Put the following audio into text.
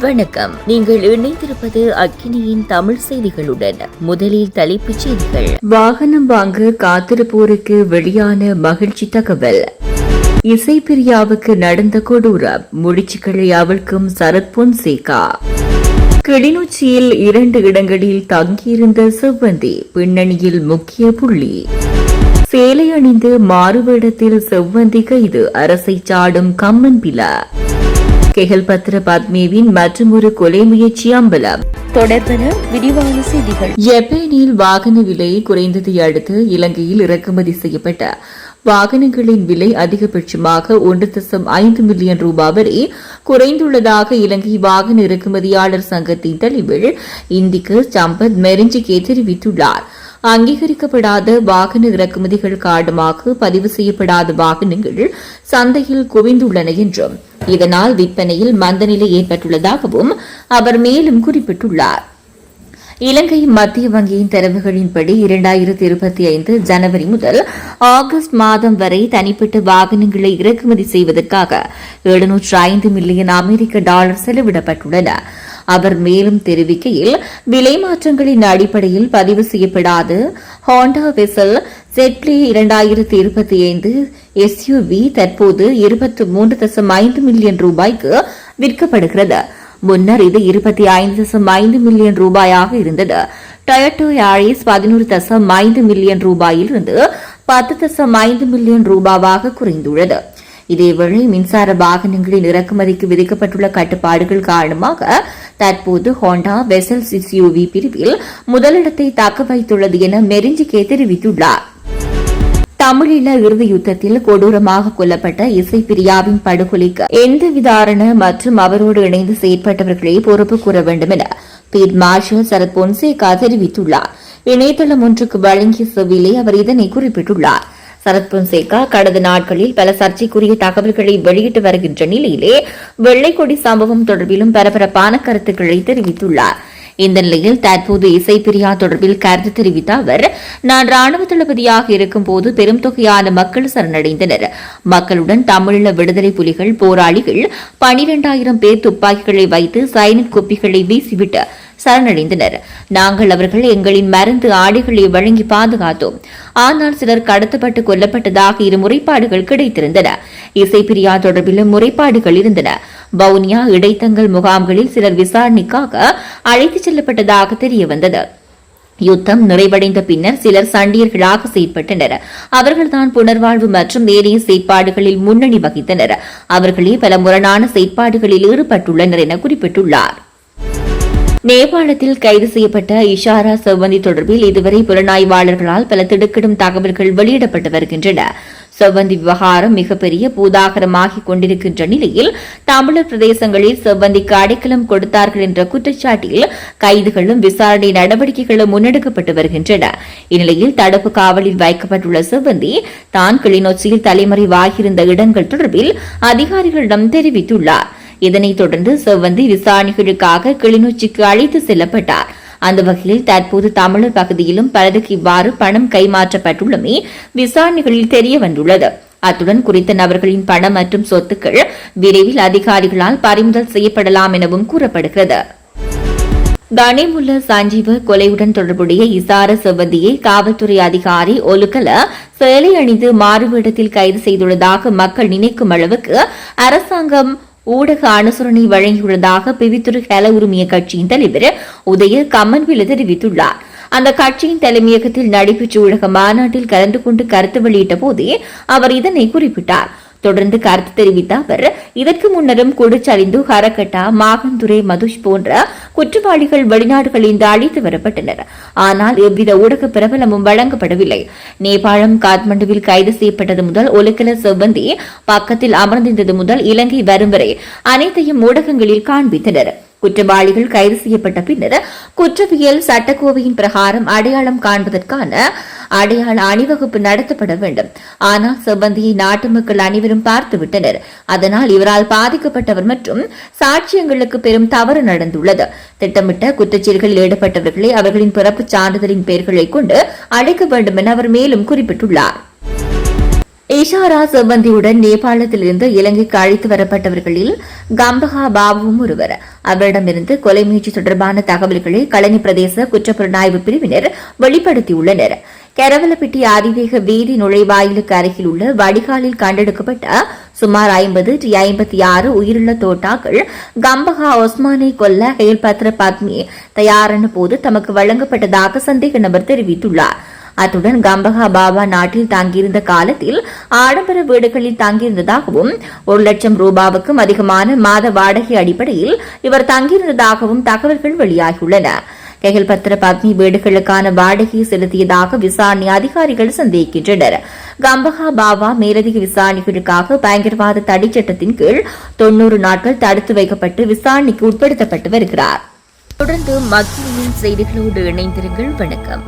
வணக்கம். நீங்கள் இணைந்திருப்பது அக்கினியின் தமிழ் செய்திகளுடன். முதலில் தலைப்புச் செய்திகள். வாகனம் வாங்க காத்திருப்போருக்கு வெளியான மகிழ்ச்சி தகவல். இசைப்பிரியாவுக்கு நடந்த கொடூரம், முடிச்சுக்களை அவிழ்க்கும் சரத் பொன்சேகா. கிளிநொச்சியில் 2 இடங்களில் தங்கியிருந்த செவ்வந்தி பின்னணியில் முக்கிய புள்ளி. சேலை அணிந்து மாறுவேடத்தில் செவ்வந்தி கைது, அரசை சாடும் கம்மன் பிலா. கெஹல்பத்ர பத்மேவின் மற்றொரு கொலை முயற்சி அம்பலம். தொடர்பென விரிவான செய்திகள். ஜப்பானில் வாகன விலை குறைந்ததை அடுத்து இலங்கையில் இறக்குமதி செய்யப்பட்ட வாகனங்களின் விலை அதிகபட்சமாக 1.5 மில்லியன் ரூபாய் வரை குறைந்துள்ளதாக இலங்கை வாகன இறக்குமதியாளர் சங்கத்தின் தலைவர் இந்திக்கு சம்பத் மெரிஞ்சிகே தெரிவித்துள்ளார். அங்கீகரிக்கப்படாத வாகன இறக்குமதிகள் காரணமாக பதிவு செய்யப்படாத வாகனங்கள் சந்தையில் குவிந்துள்ளன என்றும் இதனால் விற்பனையில் மந்தநிலை ஏற்பட்டுள்ளதாகவும் அவர் மேலும் குறிப்பிட்டுள்ளார். இலங்கை மத்திய வங்கியின் தரவுகளின்படி 2025 ஜனவரி முதல் ஆகஸ்ட் மாதம் வரை தனிப்பட்ட வாகனங்களை இறக்குமதி செய்வதற்காக 705 மில்லியன் அமெரிக்க டாலர் செலவிடப்பட்டுள்ளன. அவர் மேலும் தெரிவிக்கையில், விலை மாற்றங்களின் அடிப்படையில் பதிவு செய்யப்படாத ஹோண்டா வெசல் ஜெட்ப்ளே 2025 எஸ்யூவி தற்போது 23.5 மில்லியன் ரூபாய்க்கு விற்கப்படுகிறது. முன்னர் இது 25.5 மில்லியன் ரூபாயாக இருந்தது. டொயோட்டோ யாரிஸ் 11.5 மில்லியன் ரூபாயிலிருந்து 10.5 மில்லியன் ரூபாவாக குறைந்துள்ளது. இதேவேளை மின்சார வாகனங்களின் இறக்குமதிக்கு விதிக்கப்பட்டுள்ள கட்டுப்பாடுகள் காரணமாக தற்போது ஹோண்டா வெசல் எஸ்யூவி பிரிவில் முதலிடத்தை தக்க வைத்துள்ளது என மெரிஞ்சிகே தெரிவித்துள்ளார். தமிழீழ இறுதி யுத்தத்தில் கொடூரமாக கொல்லப்பட்ட இசைப்பிரியாவின் படுகொலைக்கு எந்த விதாரண மற்றும் அவரோடு இணைந்து செயற்பட்டவர்களே பொறுப்பு கூற வேண்டும் என பீல்ட் மார்ஷல் சரத் பொன்சேகா தெரிவித்துள்ளார். இணையதளம் ஒன்றுக்கு வழங்கிய செவ்விலே அவர் இதனை குறிப்பிட்டுள்ளார். சரத் பொன்சேகா கடந்த நாட்களில் பல சர்ச்சைக்குரிய தகவல்களை வெளியிட்டு வருகின்ற நிலையிலே வெள்ளைக்கொடி சம்பவம் தொடர்பிலும் பரபரப்பான கருத்துக்களை தெரிவித்துள்ளார். இந்த நிலையில் தற்போது இசைப்பிரியா தொடர்பில் கருத்து தெரிவித்த அவர், நான் ராணுவ தளபதியாக இருக்கும்போது பெரும் தொகையான மக்கள் சரணடைந்தனர். மக்களுடன் தமிழீழ விடுதலை புலிகள் போராளிகள் 12,000 பேர் துப்பாக்கிகளை வைத்து சைனிட் குப்பிகளை வீசிவிட்டு சரணடைந்தனர். நாங்கள் அவர்கள் எங்களின் மருந்து ஆடைகளை வழங்கி பாதுகாத்தோம். ஆனால் சிலர் கடத்தப்பட்டு கொல்லப்பட்டதாக 2 முறைப்பாடுகள் கிடைத்திருந்தன. இசைப்பிரியா தொடர்பிலும் முறைப்பாடுகள் இருந்தன. வவுனியா இடைத்தங்கல் முகாம்களில் சிலர் விசாரணைக்காக அழைத்துச் செல்லப்பட்டதாக தெரியவந்தது. யுத்தம் நிறைவடைந்த பின்னர் சிலர் சண்டியர்களாக செயற்பட்டனர். அவர்கள்தான் புனர்வாழ்வு மற்றும் ஏனைய செயற்பாடுகளில் முன்னணி வகித்தனர். அவர்களே பல முரணான செயற்பாடுகளில் ஈடுபட்டுள்ளனர் என குறிப்பிட்டுள்ளார். நேபாளத்தில் கைது செய்யப்பட்ட இஷாரா செவ்வந்தி தொடர்பில் இதுவரை புலனாய்வாளர்களால் பல திடுக்கிடும் தகவல்கள் வெளியிடப்பட்டு வருகின்றன. செவ்வந்தி விவகாரம் மிகப்பெரிய பூதாகரமாகிக் கொண்டிருக்கின்ற நிலையில் தமிழர் பிரதேசங்களில் செவ்வந்திக்கு அடைக்கலம் கொடுத்தார்கள் என்ற குற்றச்சாட்டில் கைதுகளும் விசாரணை நடவடிக்கைகளும் முன்னெடுக்கப்பட்டு வருகின்றன. இந்நிலையில் தடுப்பு காவலில் வைக்கப்பட்டுள்ள செவ்வந்தி தான் கிளிநொச்சியில் தலைமறைவாகியிருந்த இடங்கள் தொடர்பில் அதிகாரிகளிடம் தெரிவித்துள்ளார். இதனைத் தொடர்ந்து செவ்வந்தி விசாரணைகளுக்காக கிளிநொச்சிக்கு அழைத்து செல்லப்பட்டார். அந்த வகையில் தற்போது தமிழர் பகுதியிலும் பலருக்கு இவ்வாறு பணம் கைமாற்றப்பட்டுள்ளமே விசாரணைகளில் தெரியவந்துள்ளது. அத்துடன் குறித்த நபர்களின் பணம் மற்றும் சொத்துக்கள் விரைவில் அதிகாரிகளால் பறிமுதல் செய்யப்படலாம் எனவும் கூறப்படுகிறது. கனிமுல்ல சஞ்சீவ கொலையுடன் தொடர்புடைய இசார செவ்வந்தியை காவல்துறை அதிகாரி ஒலுக்கல சேலை அணிந்து மாறுவேடத்தில் கைது செய்துள்ளதாக மக்கள் நினைக்கும் அளவுக்கு அரசாங்கம் ஊடக அனுசரணை வழங்கியுள்ளதாக பிவித்துறை ஹெல உரிமைய கட்சியின் தலைவர் உதய கம்மன்பில தெரிவித்துள்ளார். அந்த கட்சியின் தலைமையகத்தில் நடைபெற்ற ஊடக மாநாட்டில் கலந்து கொண்டு கருத்து வெளியிட்ட போதே அவர் இதனை குறிப்பிட்டார். தொடர்ந்து கருத்து தெரிவித்த அவர், இதற்கு முன்னரும் கொடுச்சலிந்து ஹரகட்டா மாகந்துரை மதுஷ் போன்ற குற்றவாளிகள் வெளிநாடுகளில் அழைத்து வரப்பட்டனர். ஆனால் எவ்வித ஊடக பிரபலமும் வழங்கப்படவில்லை. நேபாளம் காத்மண்டுவில் கைது செய்யப்பட்டது முதல் ஒலுக்கல செவ்வந்தி பக்கத்தில் அமர்ந்திருந்தது முதல் இலங்கை வரும் வரை அனைத்தையும் ஊடகங்களில் காண்பித்தனர். குற்றவாளிகள் கைது செய்யப்பட்ட பின்னர் குற்றவியல் சட்டக்கோவையின் பிரகாரம் அடையாளம் காண்பதற்கான அடையாள அணிவகுப்பு நடத்தப்பட வேண்டும். ஆனால் செவ்வந்தியை நாட்டு மக்கள் அனைவரும் பார்த்துவிட்டனர். அதனால் இவரால் பாதிக்கப்பட்டவர் மற்றும் சாட்சியங்களுக்கு பெரும் தவறு நடந்துள்ளது. திட்டமிட்ட குற்றச்செயல்களில் ஈடுபட்டவர்களை அவர்களின் பிறப்புச் சான்றிதழின் பெயர்களை கொண்டு அழைக்க வேண்டும் என அவர் மேலும் குறிப்பிட்டுள்ளார். இஷாரா செவ்வந்தியுடன் நேபாளத்திலிருந்து இலங்கைக்கு அழைத்து வரப்பட்டவர்களில் கம்பஹா பாபுவும் ஒருவர். அவரிடமிருந்து கொலை முயற்சி தொடர்பான தகவல்களை களனி பிரதேச குற்றப்புலனாய்வு பிரிவினர் வெளிப்படுத்தியுள்ளனர். கரவலப்பிட்டி அதிவேக வீதி நுழைவாயிலுக்கு அருகில் உள்ள வடிகாலில் கண்டெடுக்கப்பட்ட சுமார் 50-56 உயிருள்ள தோட்டாக்கள் கம்பஹா ஒஸ்மானை கொல்ல ஹேல்பத்ர பத்மி தயாரான போது தமக்கு வழங்கப்பட்டதாக சந்தேக நபர் தெரிவித்துள்ளார். அத்துடன் கம்பஹா பாபா நாட்டில் தங்கியிருந்த காலத்தில் ஆடம்பர வீடுகளில் தங்கியிருந்ததாகவும் 1 லட்சம் ரூபாவுக்கும் அதிகமான மாத வாடகை அடிப்படையில் இவர் தங்கியிருந்ததாகவும் தகவல்கள் வெளியாகியுள்ளன. கெஹல்பத்ர பத்னி வீடுகளுக்கான வாடகையை செலுத்தியதாக விசாரணை அதிகாரிகள் சந்தேகிக்கின்றனர். கம்பஹா பாபா மேலதிக விசாரணைகளுக்காக பயங்கரவாத தடை சட்டத்தின் கீழ் 90 நாட்கள் தடுத்து வைக்கப்பட்டு விசாரணைக்கு உட்படுத்தப்பட்டு வருகிறார். தொடர்ந்து மக்களின் செய்திகளோடு இணைந்திருங்கள். வணக்கம்.